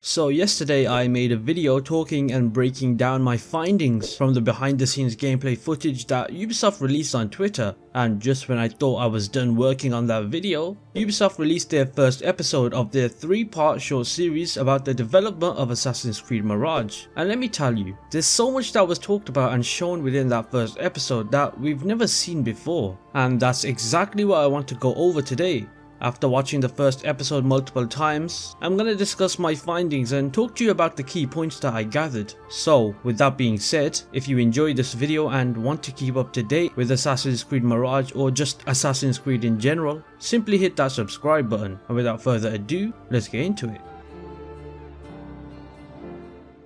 So yesterday I made a video talking and breaking down my findings from the behind the scenes gameplay footage that Ubisoft released on Twitter, and just when I thought I was done working on that video, Ubisoft released their first episode of their 3-part short series about the development of Assassin's Creed Mirage. And let me tell you, there's so much that was talked about and shown within that first episode that we've never seen before, and that's exactly what I want to go over today. After watching the first episode multiple times, I'm gonna discuss my findings and talk to you about the key points that I gathered. So with that being said, if you enjoyed this video and want to keep up to date with Assassin's Creed Mirage or just Assassin's Creed in general, simply hit that subscribe button, and without further ado, let's get into it.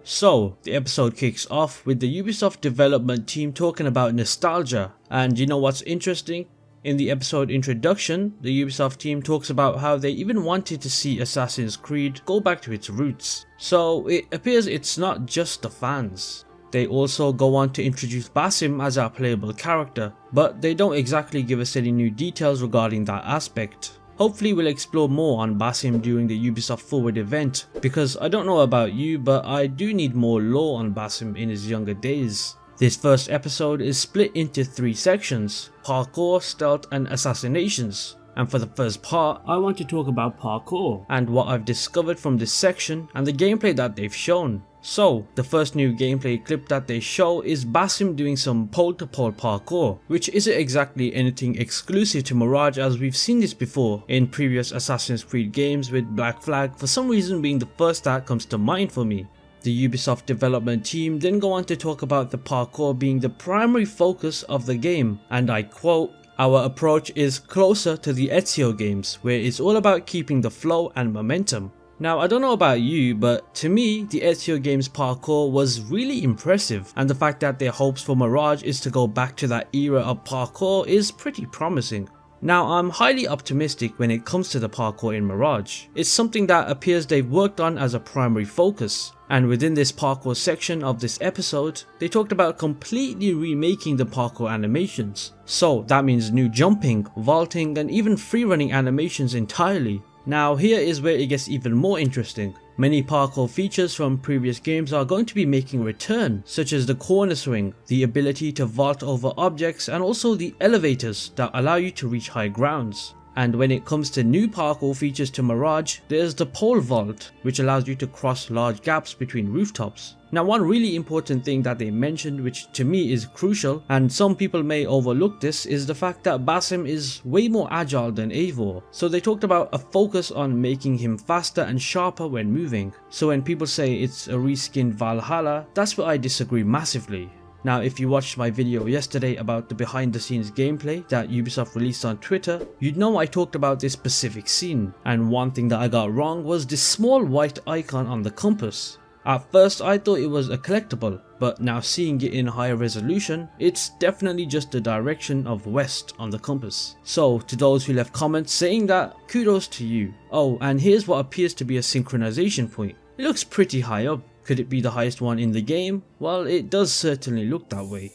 So, the episode kicks off with the Ubisoft development team talking about nostalgia, and you know what's interesting? In the episode introduction, the Ubisoft team talks about how they even wanted to see Assassin's Creed go back to its roots. So it appears it's not just the fans. They also go on to introduce Basim as our playable character, but they don't exactly give us any new details regarding that aspect. Hopefully we'll explore more on Basim during the Ubisoft Forward event, because I don't know about you, but I do need more lore on Basim in his younger days. This first episode is split into 3 sections: Parkour, Stealth and Assassinations. And for the first part, I want to talk about Parkour and what I've discovered from this section and the gameplay that they've shown. So, the first new gameplay clip that they show is Basim doing some pole-to-pole parkour, which isn't exactly anything exclusive to Mirage, as we've seen this before in previous Assassin's Creed games, with Black Flag for some reason being the first that comes to mind for me. The Ubisoft development team then go on to talk about the parkour being the primary focus of the game, and I quote, "Our approach is closer to the Ezio games, where it's all about keeping the flow and momentum." Now I don't know about you, but to me the Ezio games parkour was really impressive, and the fact that their hopes for Mirage is to go back to that era of parkour is pretty promising. Now I'm highly optimistic when it comes to the parkour in Mirage. It's something that appears they've worked on as a primary focus, and within this parkour section of this episode, they talked about completely remaking the parkour animations. So that means new jumping, vaulting and even free running animations entirely. Now here is where it gets even more interesting. Many parkour features from previous games are going to be making a return, such as the corner swing, the ability to vault over objects and also the elevators that allow you to reach high grounds. And when it comes to new parkour features to Mirage, there's the pole vault, which allows you to cross large gaps between rooftops. Now one really important thing that they mentioned, which to me is crucial, and some people may overlook this, is the fact that Basim is way more agile than Eivor. So they talked about a focus on making him faster and sharper when moving. So when people say it's a reskinned Valhalla, that's where I disagree massively. Now if you watched my video yesterday about the behind the scenes gameplay that Ubisoft released on Twitter, you'd know I talked about this specific scene, and one thing that I got wrong was this small white icon on the compass. At first I thought it was a collectible, but now seeing it in higher resolution, it's definitely just the direction of west on the compass. So to those who left comments saying that, kudos to you. Oh, and here's what appears to be a synchronization point. It looks pretty high up. Could it be the highest one in the game? Well, it does certainly look that way.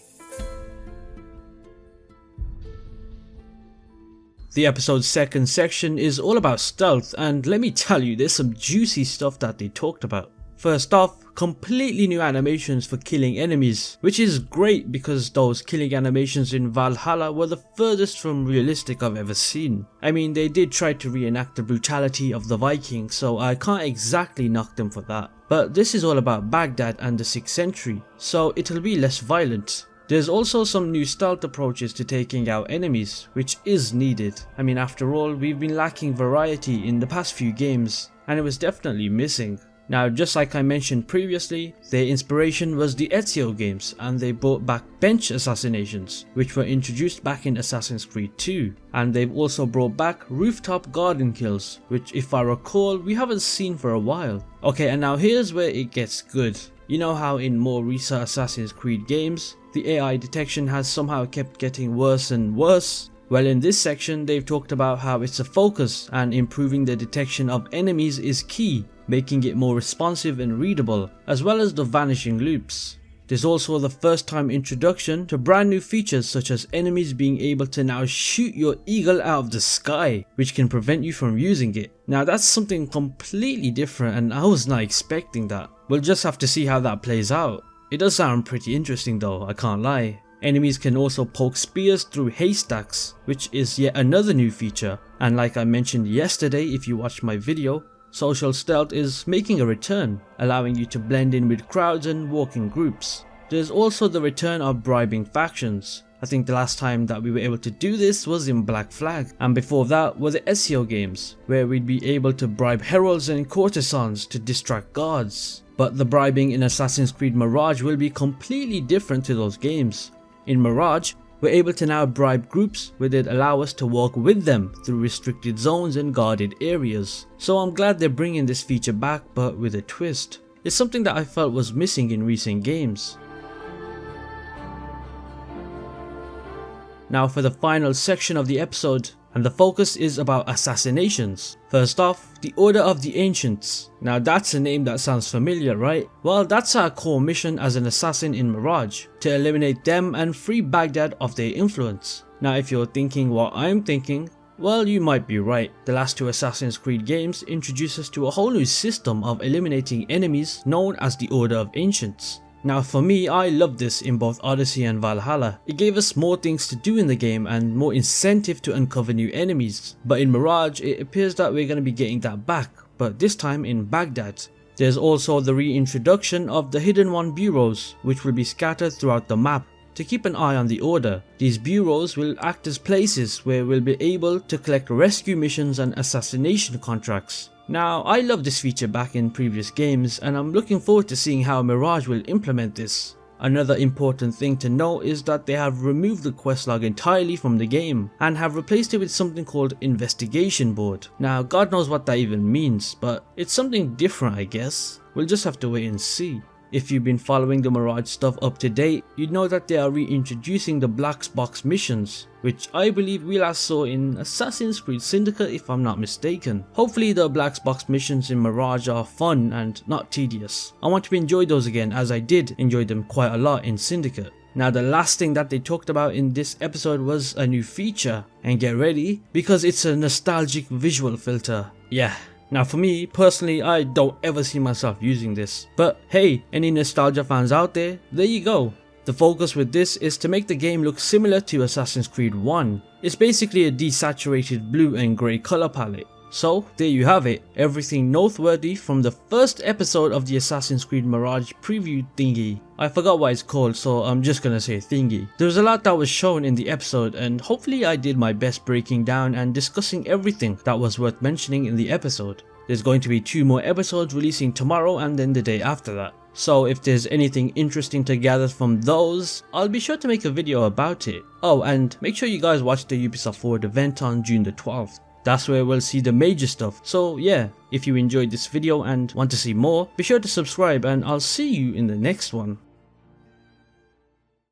The episode's second section is all about stealth, and let me tell you, there's some juicy stuff that they talked about. First off, completely new animations for killing enemies, which is great because those killing animations in Valhalla were the furthest from realistic I've ever seen. I mean, they did try to reenact the brutality of the Vikings, so I can't exactly knock them for that. But this is all about Baghdad and the 6th century, so it'll be less violent. There's also some new stealth approaches to taking out enemies, which is needed. I mean, after all, we've been lacking variety in the past few games, and it was definitely missing. Now, just like I mentioned previously, their inspiration was the Ezio games, and they brought back bench assassinations, which were introduced back in Assassin's Creed 2. And they've also brought back rooftop garden kills, which if I recall, we haven't seen for a while. Okay, and now here's where it gets good. You know how in more recent Assassin's Creed games, the AI detection has somehow kept getting worse and worse? Well, in this section, they've talked about how it's a focus, and improving the detection of enemies is key, making it more responsive and readable, as well as the vanishing loops. There's also the first time introduction to brand new features such as enemies being able to now shoot your eagle out of the sky, which can prevent you from using it. Now that's something completely different and I was not expecting that. We'll just have to see how that plays out. It does sound pretty interesting though, I can't lie. Enemies can also poke spears through haystacks, which is yet another new feature. And like I mentioned yesterday if you watched my video, social stealth is making a return, allowing you to blend in with crowds and walk in groups. There's also the return of bribing factions. I think the last time that we were able to do this was in Black Flag, and before that were the SEO games, where we'd be able to bribe heralds and courtesans to distract guards. But the bribing in Assassin's Creed Mirage will be completely different to those games. In Mirage, we're able to now bribe groups where they'd allow us to walk with them through restricted zones and guarded areas. So I'm glad they're bringing this feature back, but with a twist. It's something that I felt was missing in recent games. Now for the final section of the episode, and the focus is about assassinations. First off, the Order of the Ancients. Now that's a name that sounds familiar, right? Well, that's our core mission as an assassin in Mirage, to eliminate them and free Baghdad of their influence. Now if you're thinking what I'm thinking, well, you might be right. The last two Assassin's Creed games introduce us to a whole new system of eliminating enemies known as the Order of Ancients. Now for me, I loved this in both Odyssey and Valhalla. It gave us more things to do in the game and more incentive to uncover new enemies. But in Mirage, it appears that we're going to be getting that back, but this time in Baghdad. There's also the reintroduction of the Hidden One bureaus, which will be scattered throughout the map to keep an eye on the Order. These bureaus will act as places where we'll be able to collect rescue missions and assassination contracts. Now, I love this feature back in previous games and I'm looking forward to seeing how Mirage will implement this. Another important thing to note is that they have removed the quest log entirely from the game and have replaced it with something called Investigation Board. Now, God knows what that even means, but it's something different I guess. We'll just have to wait and see. If you've been following the Mirage stuff up to date, you'd know that they are reintroducing the Black Box missions, which I believe we last saw in Assassin's Creed Syndicate if I'm not mistaken. Hopefully the Black Box missions in Mirage are fun and not tedious. I want to enjoy those again, as I did enjoy them quite a lot in Syndicate. Now the last thing that they talked about in this episode was a new feature, and get ready because it's a nostalgic visual filter. Yeah. Now for me, personally, I don't ever see myself using this. But hey, any nostalgia fans out there, there you go. The focus with this is to make the game look similar to Assassin's Creed 1. It's basically a desaturated blue and grey colour palette. So there you have it, everything noteworthy from the first episode of the Assassin's Creed Mirage preview thingy. I forgot what it's called, so I'm just gonna say thingy. There was a lot that was shown in the episode and hopefully I did my best breaking down and discussing everything that was worth mentioning in the episode. There's going to be 2 more episodes releasing tomorrow and then the day after that. So if there's anything interesting to gather from those, I'll be sure to make a video about it. Oh, and make sure you guys watch the Ubisoft Forward event on June the 12th. That's where we'll see the major stuff. So yeah, if you enjoyed this video and want to see more, be sure to subscribe and I'll see you in the next one.